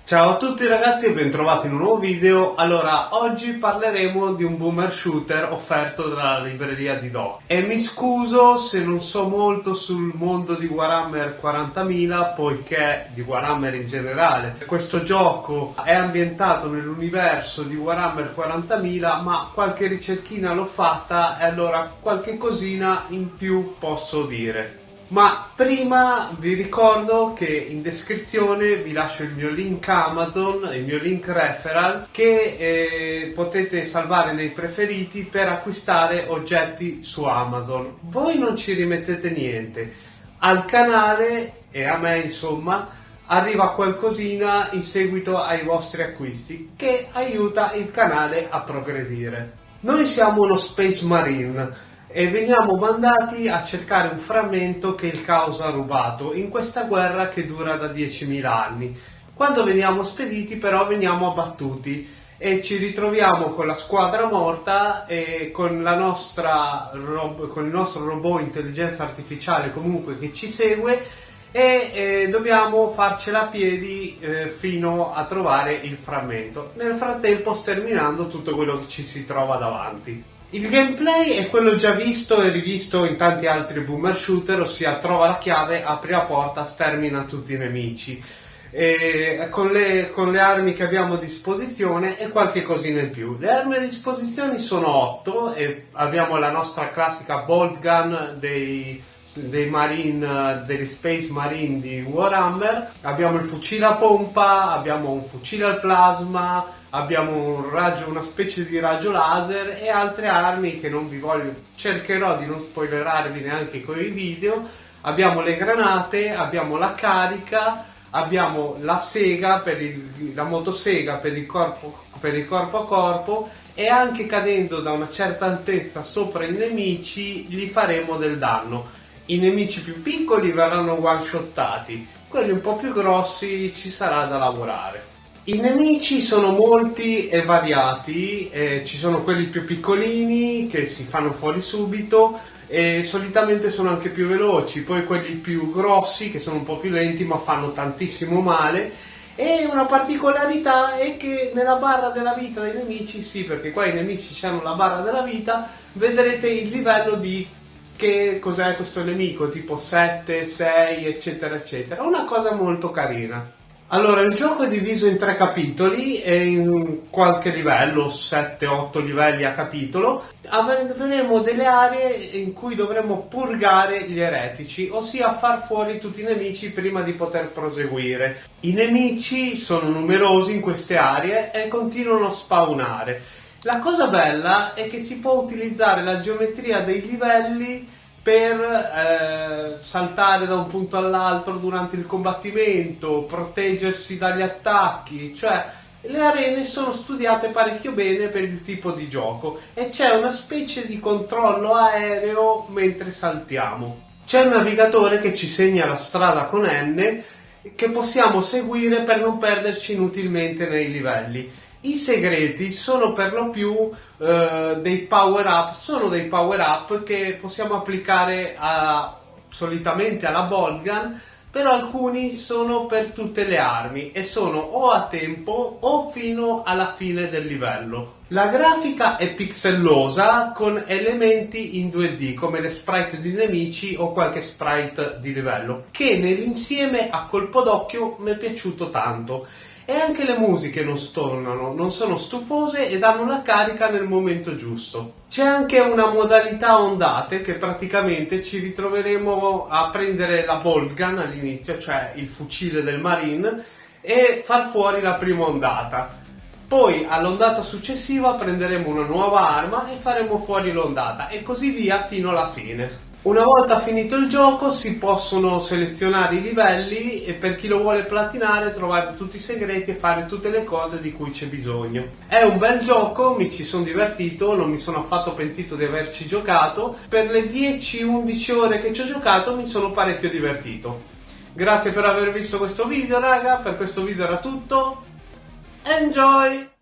Ciao a tutti ragazzi e bentrovati in un nuovo video. Allora, oggi parleremo di un boomer shooter offerto dalla libreria di Doc. E mi scuso se non so molto sul mondo di Warhammer 40.000, poiché di Warhammer in generale. Questo gioco è ambientato nell'universo di Warhammer 40.000, ma qualche ricerchina l'ho fatta e allora qualche cosina in più posso dire. Ma prima vi ricordo che in descrizione vi lascio il mio link Amazon, il mio link referral, che potete salvare nei preferiti per acquistare oggetti su Amazon. Voi non ci rimettete niente, al canale e a me insomma arriva qualcosina in seguito ai vostri acquisti che aiuta il canale a progredire. Noi siamo uno Space Marine e veniamo mandati a cercare un frammento che il caos ha rubato in questa guerra che dura da 10.000 anni. Quando veniamo spediti però veniamo abbattuti e ci ritroviamo con la squadra morta e con con il nostro robot intelligenza artificiale comunque che ci segue e dobbiamo farcela a piedi fino a trovare il frammento, nel frattempo sterminando tutto quello che ci si trova davanti. Il gameplay è quello già visto e rivisto in tanti altri boomer shooter, ossia trova la chiave, apri la porta, stermina tutti i nemici. Con le armi che abbiamo a disposizione e qualche cosina in più. Le armi a disposizione sono 8 e abbiamo la nostra classica bolt gun degli Space Marine di Warhammer, abbiamo il fucile a pompa, abbiamo un fucile al plasma, abbiamo una specie di raggio laser e altre armi che non vi voglio, cercherò di non spoilerarvi neanche con i video. Abbiamo le granate, abbiamo la carica, abbiamo la sega la motosega per il corpo a corpo e anche cadendo da una certa altezza sopra i nemici gli faremo del danno. I nemici più piccoli verranno one-shottati, quelli un po' più grossi ci sarà da lavorare. I nemici sono molti e variati, ci sono quelli più piccolini che si fanno fuori subito e solitamente sono anche più veloci, poi quelli più grossi che sono un po' più lenti ma fanno tantissimo male. E una particolarità è che nella barra della vita dei nemici, sì, perché qua i nemici hanno la barra della vita, vedrete il livello di che cos'è questo nemico, tipo 7, 6 eccetera eccetera, una cosa molto carina. Allora, il gioco è diviso in 3 capitoli e in qualche livello, 7-8 livelli a capitolo, avremo delle aree in cui dovremo purgare gli eretici, ossia far fuori tutti i nemici prima di poter proseguire. I nemici sono numerosi in queste aree e continuano a spawnare. La cosa bella è che si può utilizzare la geometria dei livelli per saltare da un punto all'altro durante il combattimento, proteggersi dagli attacchi, cioè le arene sono studiate parecchio bene per il tipo di gioco e c'è una specie di controllo aereo mentre saltiamo. C'è un navigatore che ci segna la strada con N che possiamo seguire per non perderci inutilmente nei livelli. I segreti sono per lo più dei power up, che possiamo applicare solitamente alla bolt gun, però alcuni sono per tutte le armi e sono o a tempo o fino alla fine del livello. La grafica è pixellosa con elementi in 2D come le sprite di nemici o qualche sprite di livello, che nell'insieme a colpo d'occhio mi è piaciuto tanto. E anche le musiche non stonano, non sono stufose e danno la carica nel momento giusto. C'è anche una modalità ondate che praticamente ci ritroveremo a prendere la bolt gun all'inizio, cioè il fucile del marine, e far fuori la prima ondata. Poi all'ondata successiva prenderemo una nuova arma e faremo fuori l'ondata e così via fino alla fine. Una volta finito il gioco si possono selezionare i livelli e per chi lo vuole platinare trovare tutti i segreti e fare tutte le cose di cui c'è bisogno. È un bel gioco, mi ci sono divertito, non mi sono affatto pentito di averci giocato. Per le 10-11 ore che ci ho giocato mi sono parecchio divertito. Grazie per aver visto questo video raga, per questo video era tutto. Enjoy!